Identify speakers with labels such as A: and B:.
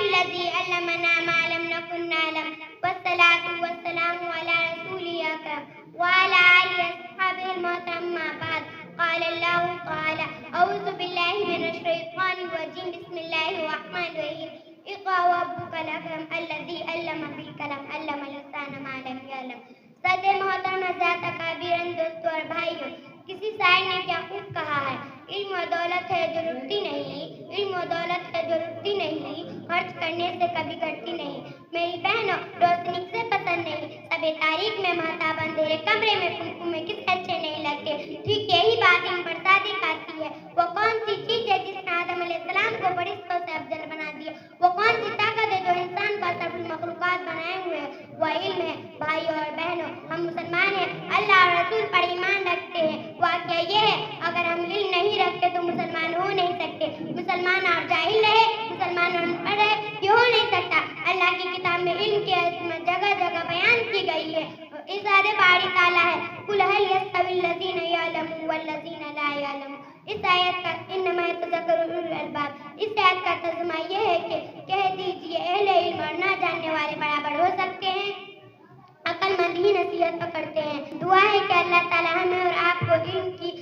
A: الذي علمنا ما لم نكن نعلم والصلاة والسلام على رسوله الأكرم وعلى آله وأصحابه المحترم ما بعد قال الله تعالى أعوذ بالله من الشيطان الرجيم بسم الله الرحمن الرحيم اقرأ وربك الأكرم الذي علم بالقلم علم الإنسان ما لم يعلم صدر محترم حضرات اکابرین دوستوں اور بھائیوں، کسی شاعر نے کیا خوب کہا ہے، علم و دولت ہے جو رکتی نہیں، علم و دولت ہے جو رکتی نہیں، خرچ کرنے سے کبھی گھٹتی نہیں۔ میری بہنوں، روشنی سے پسند نہیں، سب تاریخ میں مہتاب اندھیرے کمرے میں میں کس اچھے نہیں لگتے۔ ٹھیک یہی بات ان پر صادق آتی ہے۔ وہ کون سی چیز ہے جس نے آدم علیہ السلام کو فرشتوں سے افضل بنا دیا؟ وہ کون سی طاقت ہے جو انسان کو اشرف المخلوقات بنائے ہوئے ہے؟ وہ علم ہے۔ بھائیوں اور بہنوں، ہم مسلمان ہیں، اللہ اور رسول پر ایمان رکھتے ہیں۔ واقعہ یہ ہے، اگر ہم علم نہیں رکھتے تو مسلمان ہو نہیں سکتے۔ مسلمان اور جاہل رہے، مسلمان اور انپڑھ رہے، یہ ہو نہیں سکتا۔ اللہ کی کتاب میں علم کی عظمت جگہ جگہ بیان کی گئی ہے۔ ارشاد باری تعالیٰ ہے قُلْ هَلْ يَسْتَوِي الَّذِينَ يَعْلَمُونَ وَالَّذِينَ لَا يَعْلَمُونَ۔ اس آیت کا انما يتذکر اولو الالباب، اس آیت کا ترجمہ یہ ہے کہ کہہ دیجئے اہل علم اور نہ جاننے والے برابر ہو سکتے ہیں، عقل مند ہی نصیحت پکڑتے ہیں۔ دعا ہے کہ اللہ تعالیٰ ہمیں اور آپ کو علم کی